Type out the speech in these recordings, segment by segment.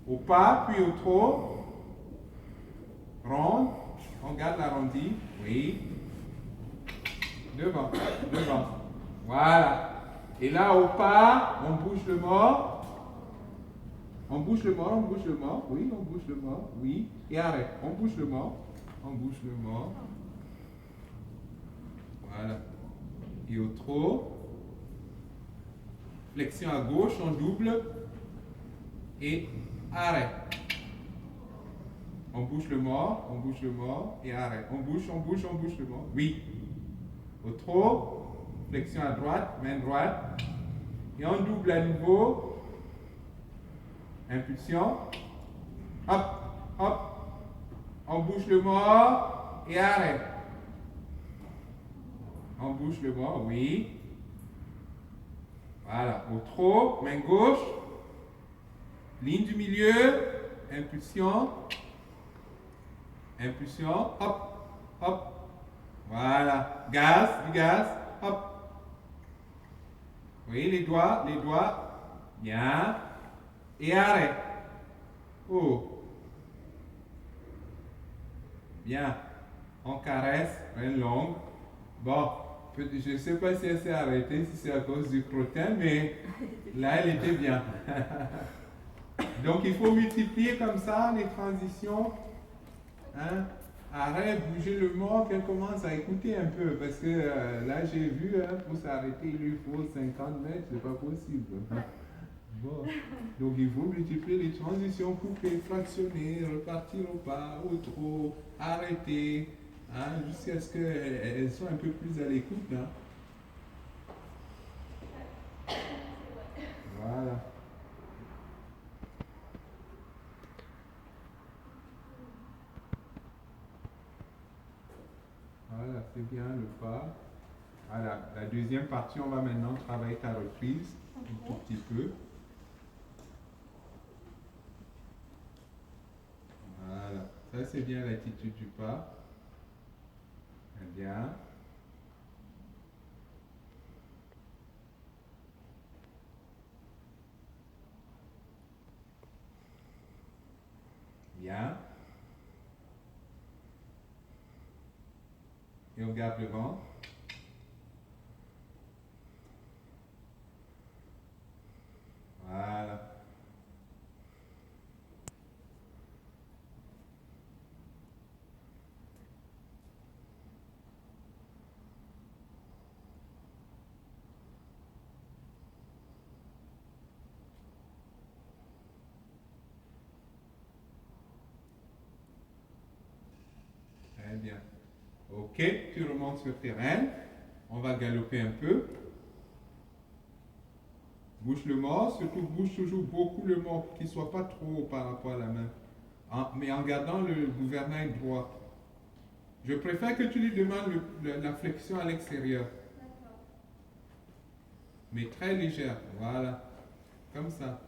Au pas, puis au trot. Ronde. On garde l'arrondi. Oui. Devant. Devant. Voilà. Et là, au pas, on bouge le mort. On bouge le mort, on bouge le mort. Oui, on bouge le mort. Oui. Et arrête. On bouge le mort. On bouge le mort. Voilà. Et au trot. Flexion à gauche, on double. Et arrêt. On bouge le mort, et arrêt. On bouge le mort. Oui. Au trot, flexion à droite, main droite. Et on double à nouveau. Impulsion. Hop, hop. On bouge le mort et arrêt. On bouge le mort, oui. Voilà. Au trot, main gauche. Ligne du milieu. Impulsion. Impulsion. Hop, hop. Voilà. Gaz, du gaz. Hop. Oui, les doigts, les doigts. Bien. Et arrêt. Oh. Bien. On caresse, reine longue. Bon, je ne sais pas si elle s'est arrêtée, si c'est à cause du crottin, mais là, elle était bien. Donc, il faut multiplier comme ça les transitions. Hein? Arrête, bouger le mort, qu'elle commence à écouter un peu, parce que là, j'ai vu, hein, pour s'arrêter, il lui faut 50 mètres, c'est pas possible. Bon. Donc, il faut multiplier les transitions pour fractionner, repartir au pas, au trot, arrêter, hein, jusqu'à ce qu'elles soient un peu plus à l'écoute. Hein. Voilà. Voilà, c'est bien le pas. Voilà, la deuxième partie, on va maintenant travailler ta reprise un tout petit peu. Voilà, ça c'est bien l'attitude du pas. Très bien. Bien. Et on garde le vent. Voilà. Très bien. Ok, tu remontes sur tes rênes. On va galoper un peu. Bouge le mort, surtout bouge toujours beaucoup le mort pour qu'il ne soit pas trop haut par rapport à la main. Mais en gardant le gouvernail droit. Je préfère que tu lui demandes la flexion à l'extérieur. Mais très légère. Voilà. Comme ça.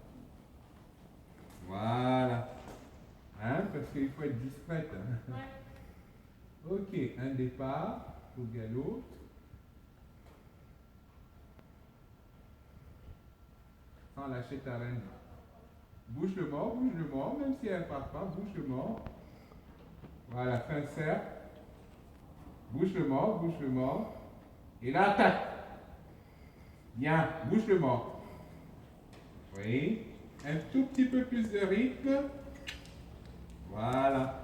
Voilà. Hein, parce qu'il faut être discrète. Hein. Ouais. Ok, un départ au galop. Sans lâcher ta reine. Bouge le mort, même si elle ne part pas, bouge le mort. Voilà, fais un cercle. Bouge le mort. Et là, attaque. Bien, bouge le mort. Oui. Un tout petit peu plus de rythme. Voilà.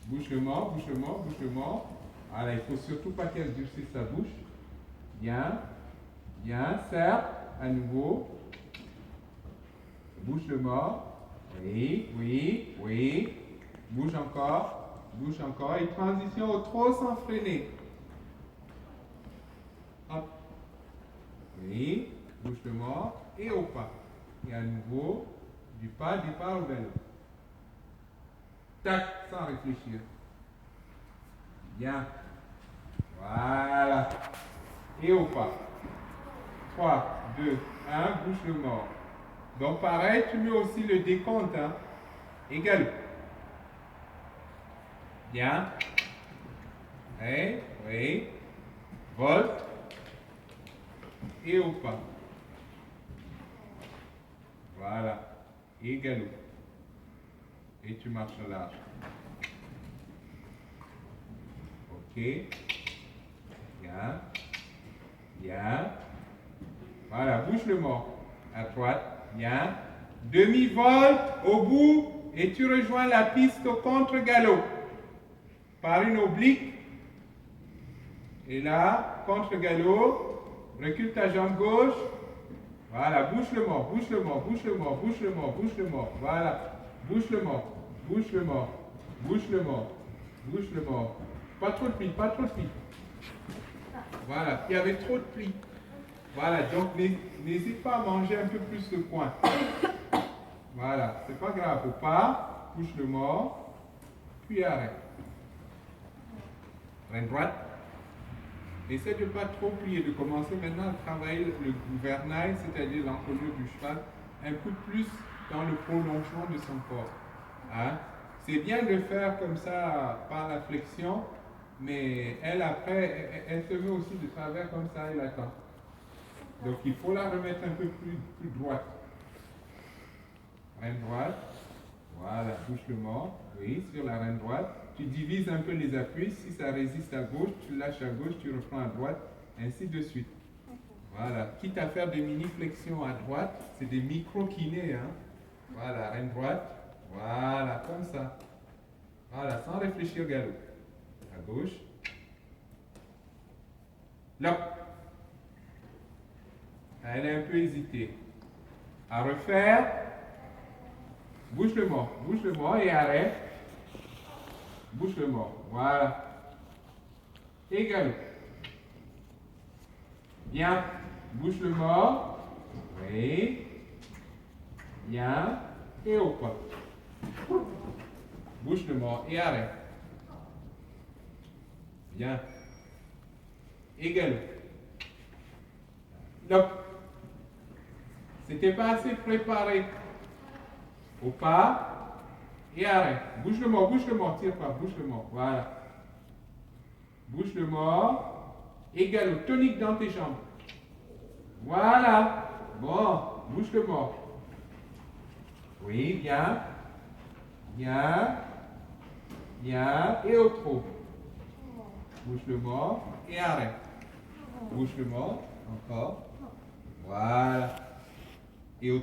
Bouge le mort. Voilà, il ne faut surtout pas qu'elle durcisse sa bouche. Bien. Serre. À nouveau. Bouge le mort. Oui. Bouge encore. Et transition au trot sans freiner. Hop. Oui. Bouge le mort. Et au pas. Et à nouveau, du pas, départ au galop. Tac, sans réfléchir. Bien. Voilà. Et au pas. 3, 2, 1, bouge le mort. Donc pareil, tu mets aussi le décompte. Hein. Et galop. Bien. Oui. Volte. Et au pas. Voilà. Et galop. Et tu marches large. Ok. Bien. Bien. Voilà, bouge le mort. À droite. Bien. Demi-volte au bout et tu rejoins la piste au contre-galop. Par une oblique. Et là, contre-galop. Recule ta jambe gauche. Voilà, bouge le mort, bouge le mort, bouge le mort, bouge le mort, bouge le mort. Voilà, bouge le mort, bouge le mort, bouge le mort, bouge le mort. Pas trop de plis, pas trop de plis. Voilà, il y avait trop de plis. Voilà, donc n'hésite pas à manger un peu plus de coin. Voilà, c'est pas grave. Au pas, bouge le mort, puis arrête. Reine droite. Essaie de ne pas trop plier, de commencer maintenant à travailler le gouvernail, c'est-à-dire l'encolure du cheval, un peu plus dans le prolongement de son corps. Hein? C'est bien de le faire comme ça par la flexion, mais elle après, elle se met aussi de travers comme ça, elle attend. Donc il faut la remettre un peu plus droite. Reine droite. Voilà, touche le mort. Oui, sur la reine droite. Tu divises un peu les appuis. Si ça résiste à gauche, tu lâches à gauche, tu reprends à droite, ainsi de suite. Voilà. Quitte à faire des mini-flexions à droite, c'est des micro-kinés. Hein? Voilà, reine droite. Voilà, comme ça. Voilà, sans réfléchir galop. À gauche. Là. Elle a un peu hésité. À refaire. Bouge le mort et arrête. Bouge le mort, voilà. Et galop. Bien, bouge le mort. Oui. Bien. Et au pas. Bouge le mort et arrête. Bien. Et galop. Donc, c'était pas assez préparé. Au pas et arrête. Bouge le mort, tire pas, bouge le mort. Voilà. Bouge le mort et galop. Tonique dans tes jambes. Voilà. Bon, bouge le mort. Oui, bien. Bien. Bien. Et au trot. Bouge le mort et arrête. Bouge le mort. Encore. Voilà.